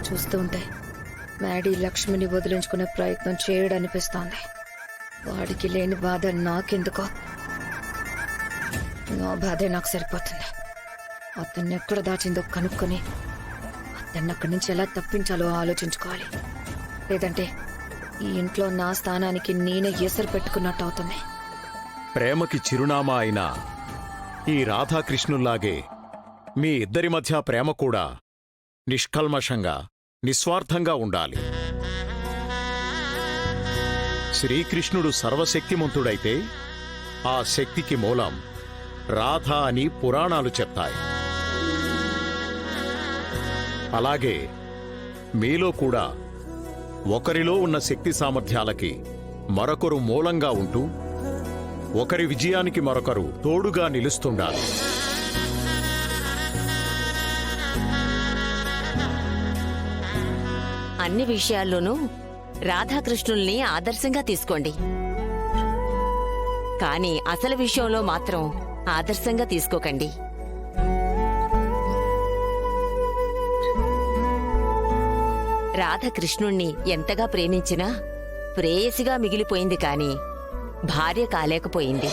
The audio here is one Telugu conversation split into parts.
చూస్తుంటే మ్యాడీ లక్ష్మిని వదిలించుకునే ప్రయత్నం చేయడనిపిస్తోంది. వాడికి లేని బాధ నాకెందుకో. నా బాధే నాకు సరిపోతుంది. అతన్ని ఎక్కడ దాచిందో కనుక్కొని అతన్ని అక్కడి నుంచి ఎలా తప్పించాలో ఆలోచించుకోవాలి. లేదంటే ఈ ఇంట్లో నా స్థానానికి నేనే ఎసరు పెట్టుకున్నట్టు అవుతుంది. ప్రేమకి చిరునామా అయిన ఈ రాధాకృష్ణుల్లాగే మీ ఇద్దరి మధ్య ప్రేమ కూడా నిష్కల్మషంగా, నిస్వార్థంగా ఉండాలి. శ్రీకృష్ణుడు సర్వశక్తిమంతుడైతే ఆ శక్తికి మూలం రాధ అని పురాణాలు చెప్తాయి. అలాగే మీలో కూడా ఒకరిలో ఉన్న శక్తి సామర్థ్యాలకి మరొకరు మూలంగా ఉంటూ ఒకరి విజయానికి మరొకరు తోడుగా నిలుస్తుండాలి. అన్ని విషయాల్లోనూ రాధాకృష్ణుల్ని ఆదర్శంగా తీసుకోండి. కానీ అసలు విషయంలో మాత్రం ఆదర్శంగా తీసుకోకండి. రాధాకృష్ణుణ్ణి ఎంతగా ప్రేమించినా ప్రేయసిగా మిగిలిపోయింది కాని భార్య కాలేకపోయింది.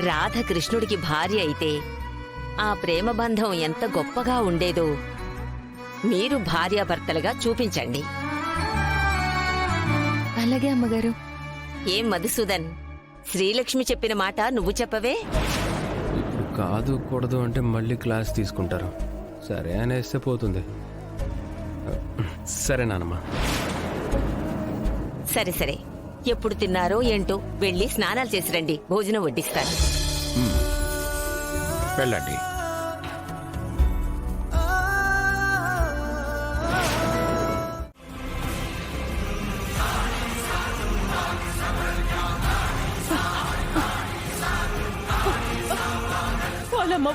రాధాకృష్ణుడికి భార్య అయితే ఆ ప్రేమబంధం ఎంత గొప్పగా ఉండేదో మీరు భార్యాభర్తలుగా చూపించండి. అలాగే అమ్మగారు. ఏం మధుసూదన్, శ్రీలక్ష్మి చెప్పిన మాట నువ్వు చెప్పవే? ఇప్పుడు కాదు కూడదు అంటే మళ్ళీ క్లాస్ తీసుకుంటారు. సరే అనేస్తే పోతుంది. సరే నానమ్మా. సరే సరే, ఎప్పుడు తిన్నారో ఏంటో వెళ్ళి స్నానాలు చేసిరండి, భోజనం వడ్డిస్తాను. వెళ్ళండి.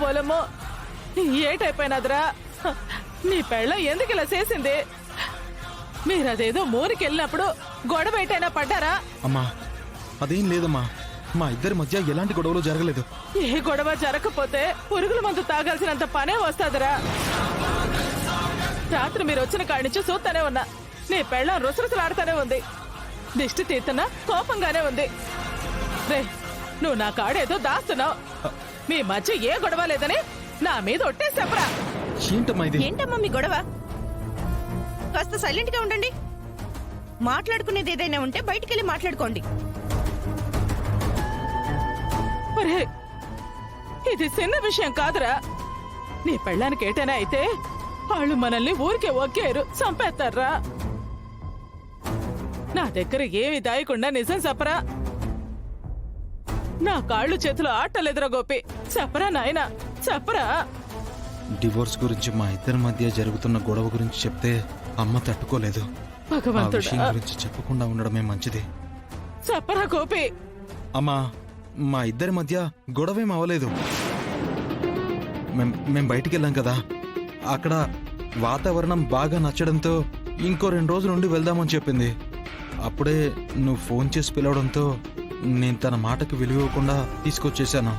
పోలమ్మో ఏటైపోయినదిరా? నీ పెళ్ళ ఎందుకు ఇలా చేసింది? మీరదేదో మూరికెళ్ళినప్పుడు గొడవ ఏటైనా పడ్డారా? అమ్మా అదేం లేదమ్మా, మా ఇద్దరి మధ్య ఎలాంటి గొడవలు జరగలేదు. ఏ గొడవ జరగకపోతే పురుగుల మందు తాగాల్సినంత పనే వస్తాదిరా. రాత్రి మీరు వచ్చిన కాడి నుంచి చూస్తానే ఉన్నా, నీ పెళ్ళం రుసరుసలాడుతూనే ఉంది. దిష్టి తీస్తున్నా కోపంగానే ఉంది. రే, నువ్వు నా కాడేదో దాస్తున్నావు. మీ మధ్య ఏ గొడవ లేదని నా మీద ఒట్టే చెప్పరా. ఏంటమ్మా ఇది? ఏంటమ్మా మీ గొడవ? కాస్త సైలెంట్ గా ఉండండి. మాట్లాడుకునేది ఏదైనా ఉంటే బయటికెళ్ళి మాట్లాడుకోండి. ఒరే, ఇది చిన్న విషయం కాదురా. నీ పెళ్ళానికి ఏటైనా అయితే వాళ్ళు మనల్ని ఊరికే ఒక్కేరు చంపేస్తారా. నా దగ్గర ఏమి దాయకుండా నిజం చెప్పరా. నా కాళ్ళు చేతులు ఆటలేదురా గోపి. చెప్పరా నాయనా, చెప్పరా. డివోర్స్ గురించి మా ఇద్దరి మధ్య జరుగుతున్న గొడవ గురించి చెప్తే అమ్మ తట్టుకోలేదు. ఆ భగవంతుడా, విషయం గురించి చెప్పకుండా ఉండడమే మంచిది. చెప్పరా గోపి. అమ్మా, మా ఇద్దరి మధ్య గొడవేం అవ్వలేదు. మేం బయటికి వెళ్ళాం కదా, అక్కడ వాతావరణం బాగా నచ్చడంతో ఇంకో 2 రోజుల నుండి వెళ్దామని చెప్పింది. అప్పుడే నువ్వు ఫోన్ చేసి పిలవడంతో నేను తన మాటకు విలువకుండా తీసుకొచ్చేశాను.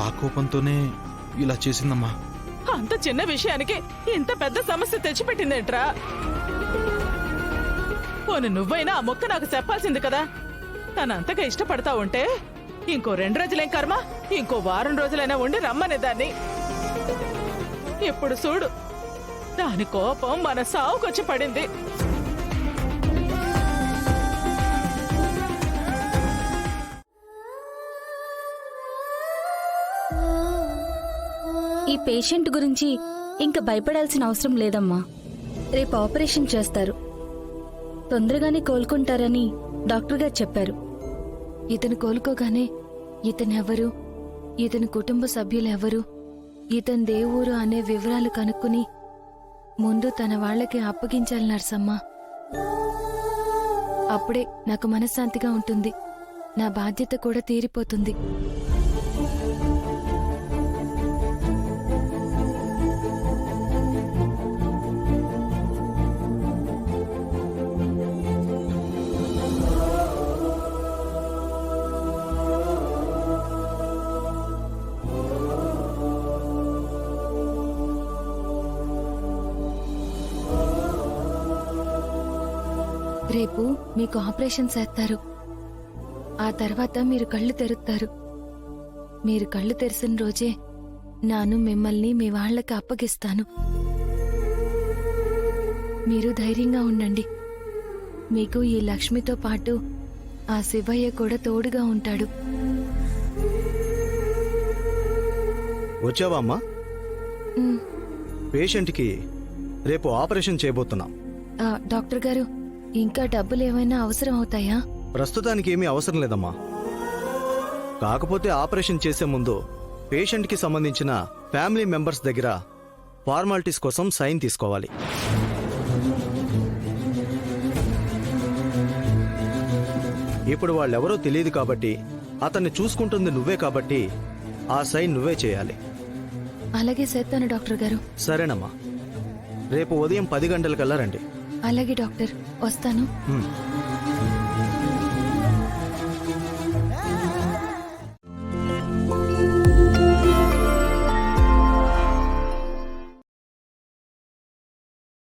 ఆ కోపంతోనే ఇలా చేసిందమ్మా. అంత చిన్న విషయానికి ఇంత పెద్ద సమస్య తెచ్చిపెట్టిందేంట్రా? పోను నువ్వైనా ఆ మొక్క నాకు చెప్పాల్సింది కదా. తనంతగా ఇష్టపడతా ఉంటే ఇంకో 2 రోజులేం కర్మ, ఇంకో వారం రోజులైనా ఉండి రమ్మనే దాన్ని. ఇప్పుడు చూడు, దాని కోపం మన సావుకొచ్చి పడింది. ఈ పేషెంట్ గురించి ఇంకా భయపడాల్సిన అవసరం లేదమ్మా. రేపు ఆపరేషన్ చేస్తారు, తొందరగానే కోలుకుంటారని డాక్టర్ గారు చెప్పారు. ఇతను కోలుకోగానే ఇతనెవరు, ఇతని కుటుంబ సభ్యులెవరు, ఇతని దేవురు అనే వివరాలు కనుక్కుని ముందు తన వాళ్లకి అప్పగించాలి నర్సమ్మ. అప్పుడే నాకు మనశ్శాంతిగా ఉంటుంది, నా బాధ్యత కూడా తీరిపోతుంది. రేపు మీకు ఆపరేషన్ చేస్తారు. ఆ తర్వాత మీరు కళ్ళు తెరుస్తారు. మీరు కళ్ళు తెరిసిన రోజే నాను మిమ్మల్ని మీ వాళ్ళకి అప్పగిస్తాను. మీరు ధైర్యంగా ఉండండి. మీకు ఈ లక్ష్మితో పాటు ఆ శివయ్య కూడా తోడుగా ఉంటాడు. వచ్చావా అమ్మా? ఉమ్, పేషెంట్కి రేపు ఆపరేషన్ చేయబోతున్నాం. డాక్టర్ గారు, ఇంకా డబ్బులు ఏమైనా అవసరం అవుతాయా? ప్రస్తుతానికి ఏమీ అవసరం లేదమ్మా. కాకపోతే ఆపరేషన్ చేసే ముందు పేషెంట్కి సంబంధించిన ఫ్యామిలీ మెంబర్స్ దగ్గర ఫార్మాలిటీస్ కోసం సైన్ తీసుకోవాలి. ఇప్పుడు వాళ్ళెవరో తెలియదు కాబట్టి, అతన్ని చూసుకుంటుంది నువ్వే కాబట్టి ఆ సైన్ నువ్వే చేయాలి. అలాగే చేస్తాను డాక్టర్ గారు. సరేనమ్మా, రేపు ఉదయం 10 గంటలకల్లా రండి. అలాగే డాక్టర్, వస్తాను. ఉమ్.